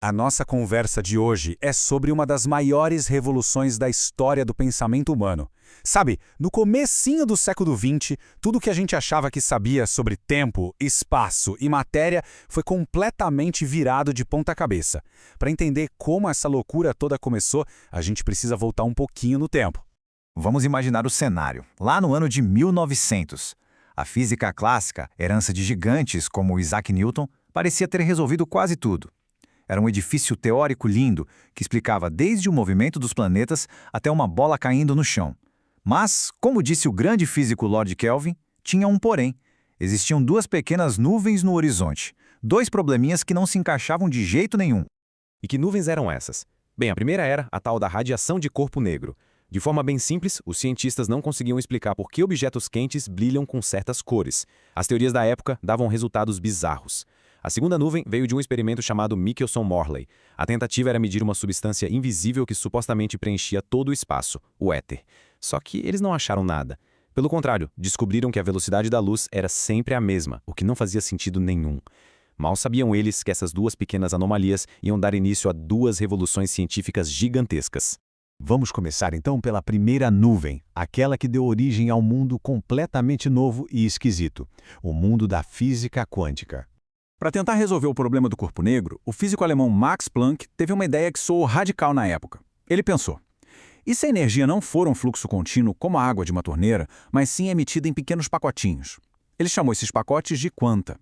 A nossa conversa de hoje é sobre uma das maiores revoluções da história do pensamento humano. Sabe, no comecinho do século XX, tudo que a gente achava que sabia sobre tempo, espaço e matéria foi completamente virado de ponta cabeça. Para entender como essa loucura toda começou, a gente precisa voltar um pouquinho no tempo. Vamos imaginar o cenário. Lá no ano de 1900, a física clássica, herança de gigantes como Isaac Newton, parecia ter resolvido quase tudo. Era um edifício teórico lindo que explicava desde o movimento dos planetas até uma bola caindo no chão. Mas, como disse o grande físico Lord Kelvin, tinha um porém. Existiam duas pequenas nuvens no horizonte. Dois probleminhas que não se encaixavam de jeito nenhum. E que nuvens eram essas? Bem, a primeira era a tal da radiação de corpo negro. De forma bem simples, os cientistas não conseguiam explicar por que objetos quentes brilham com certas cores. As teorias da época davam resultados bizarros. A segunda nuvem veio de um experimento chamado Michelson-Morley. A tentativa era medir uma substância invisível que supostamente preenchia todo o espaço, o éter. Só que eles não acharam nada. Pelo contrário, descobriram que a velocidade da luz era sempre a mesma, o que não fazia sentido nenhum. Mal sabiam eles que essas duas pequenas anomalias iam dar início a duas revoluções científicas gigantescas. Vamos começar então pela primeira nuvem, aquela que deu origem ao mundo completamente novo e esquisito, o mundo da física quântica. Para tentar resolver o problema do corpo negro, o físico alemão Max Planck teve uma ideia que soou radical na época. Ele pensou: e se a energia não for um fluxo contínuo como a água de uma torneira, mas sim emitida em pequenos pacotinhos? Ele chamou esses pacotes de quanta.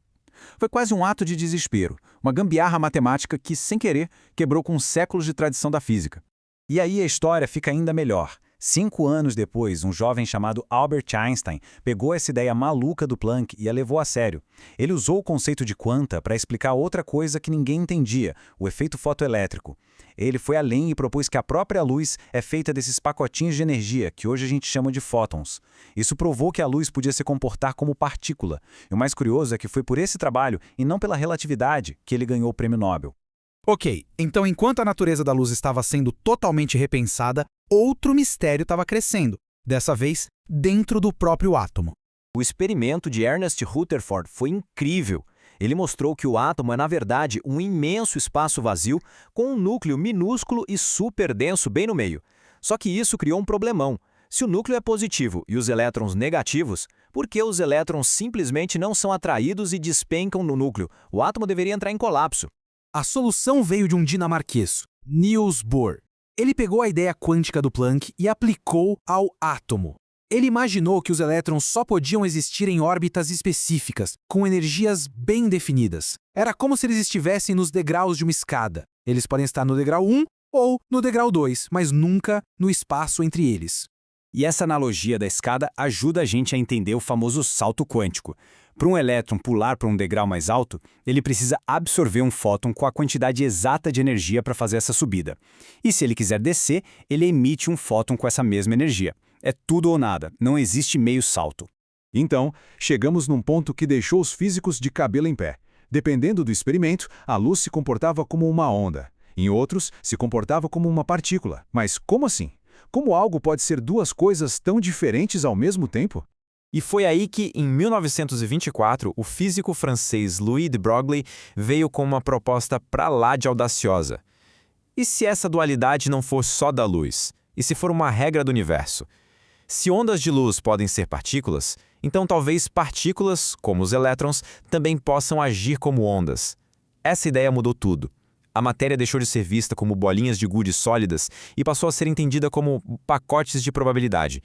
Foi quase um ato de desespero, uma gambiarra matemática que, sem querer, quebrou com séculos de tradição da física. E aí a história fica ainda melhor. 5 anos depois, um jovem chamado Albert Einstein pegou essa ideia maluca do Planck e a levou a sério. Ele usou o conceito de quanta para explicar outra coisa que ninguém entendia, o efeito fotoelétrico. Ele foi além e propôs que a própria luz é feita desses pacotinhos de energia, que hoje a gente chama de fótons. Isso provou que a luz podia se comportar como partícula. E o mais curioso é que foi por esse trabalho, e não pela relatividade, que ele ganhou o prêmio Nobel. Ok, então enquanto a natureza da luz estava sendo totalmente repensada, outro mistério estava crescendo, dessa vez dentro do próprio átomo. O experimento de Ernest Rutherford foi incrível. Ele mostrou que o átomo é, na verdade, um imenso espaço vazio com um núcleo minúsculo e super denso bem no meio. Só que isso criou um problemão. Se o núcleo é positivo e os elétrons negativos, por que os elétrons simplesmente não são atraídos e despencam no núcleo? O átomo deveria entrar em colapso. A solução veio de um dinamarquês, Niels Bohr. Ele pegou a ideia quântica do Planck e aplicou ao átomo. Ele imaginou que os elétrons só podiam existir em órbitas específicas, com energias bem definidas. Era como se eles estivessem nos degraus de uma escada. Eles podem estar no degrau 1 ou no degrau 2, mas nunca no espaço entre eles. E essa analogia da escada ajuda a gente a entender o famoso salto quântico. Para um elétron pular para um degrau mais alto, ele precisa absorver um fóton com a quantidade exata de energia para fazer essa subida. E se ele quiser descer, ele emite um fóton com essa mesma energia. É tudo ou nada, não existe meio salto. Então, chegamos num ponto que deixou os físicos de cabelo em pé. Dependendo do experimento, a luz se comportava como uma onda. Em outros, se comportava como uma partícula. Mas como assim? Como algo pode ser duas coisas tão diferentes ao mesmo tempo? E foi aí que, em 1924, o físico francês Louis de Broglie veio com uma proposta pra lá de audaciosa. E se essa dualidade não for só da luz? E se for uma regra do universo? Se ondas de luz podem ser partículas, então talvez partículas, como os elétrons, também possam agir como ondas. Essa ideia mudou tudo. A matéria deixou de ser vista como bolinhas de gude sólidas e passou a ser entendida como pacotes de probabilidade.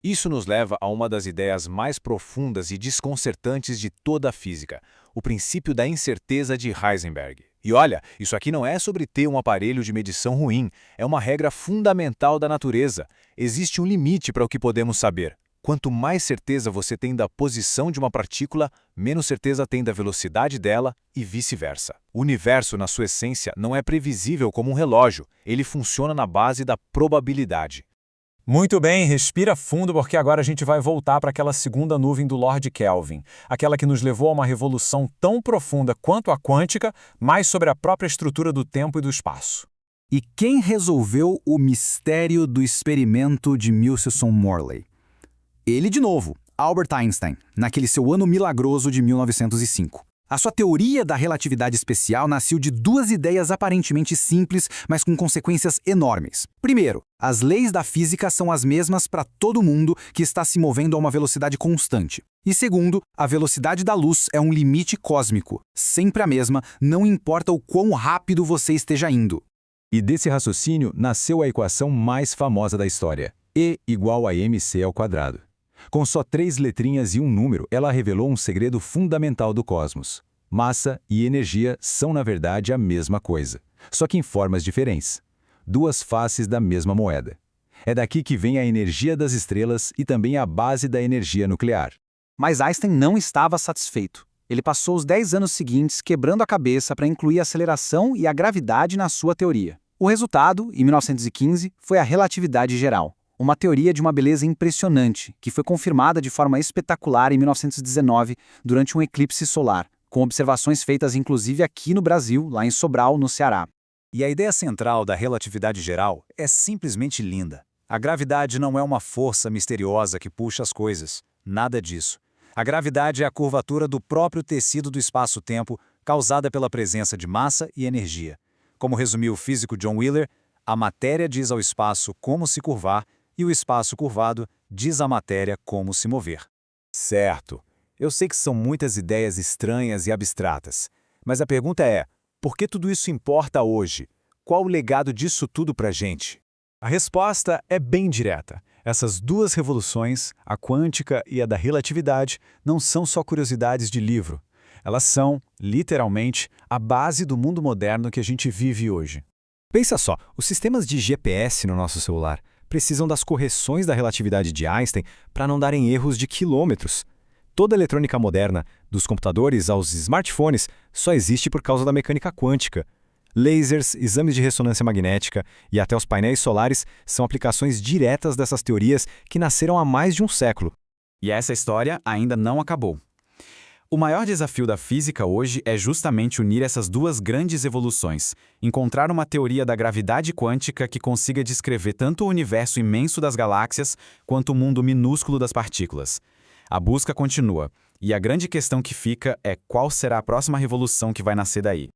Isso nos leva a uma das ideias mais profundas e desconcertantes de toda a física, o princípio da incerteza de Heisenberg. E olha, isso aqui não é sobre ter um aparelho de medição ruim, é uma regra fundamental da natureza. Existe um limite para o que podemos saber. Quanto mais certeza você tem da posição de uma partícula, menos certeza tem da velocidade dela e vice-versa. O universo, na sua essência, não é previsível como um relógio, ele funciona na base da probabilidade. Muito bem, respira fundo porque agora a gente vai voltar para aquela segunda nuvem do Lord Kelvin, aquela que nos levou a uma revolução tão profunda quanto a quântica, mas sobre a própria estrutura do tempo e do espaço. E quem resolveu o mistério do experimento de Michelson-Morley? Ele de novo, Albert Einstein, naquele seu ano milagroso de 1905. A sua teoria da relatividade especial nasceu de duas ideias aparentemente simples, mas com consequências enormes. Primeiro, as leis da física são as mesmas para todo mundo que está se movendo a uma velocidade constante. E segundo, a velocidade da luz é um limite cósmico, sempre a mesma, não importa o quão rápido você esteja indo. E desse raciocínio nasceu a equação mais famosa da história, E igual a mc². Com só 3 letrinhas e um número, ela revelou um segredo fundamental do cosmos. Massa e energia são, na verdade, a mesma coisa, só que em formas diferentes. Duas faces da mesma moeda. É daqui que vem a energia das estrelas e também a base da energia nuclear. Mas Einstein não estava satisfeito. Ele passou os 10 anos seguintes quebrando a cabeça para incluir a aceleração e a gravidade na sua teoria. O resultado, em 1915, foi a relatividade geral. Uma teoria de uma beleza impressionante, que foi confirmada de forma espetacular em 1919, durante um eclipse solar, com observações feitas inclusive aqui no Brasil, lá em Sobral, no Ceará. E a ideia central da relatividade geral é simplesmente linda. A gravidade não é uma força misteriosa que puxa as coisas. Nada disso. A gravidade é a curvatura do próprio tecido do espaço-tempo, causada pela presença de massa e energia. Como resumiu o físico John Wheeler, a matéria diz ao espaço como se curvar e o espaço curvado diz à matéria como se mover. Certo. Eu sei que são muitas ideias estranhas e abstratas, mas a pergunta é, por que tudo isso importa hoje? Qual o legado disso tudo pra gente? A resposta é bem direta. Essas duas revoluções, a quântica e a da relatividade, não são só curiosidades de livro. Elas são, literalmente, a base do mundo moderno que a gente vive hoje. Pensa só, os sistemas de GPS no nosso celular precisam das correções da relatividade de Einstein para não darem erros de quilômetros. Toda a eletrônica moderna, dos computadores aos smartphones, só existe por causa da mecânica quântica. Lasers, exames de ressonância magnética e até os painéis solares são aplicações diretas dessas teorias que nasceram há mais de um século. E essa história ainda não acabou. O maior desafio da física hoje é justamente unir essas duas grandes evoluções, encontrar uma teoria da gravidade quântica que consiga descrever tanto o universo imenso das galáxias quanto o mundo minúsculo das partículas. A busca continua, e a grande questão que fica é qual será a próxima revolução que vai nascer daí.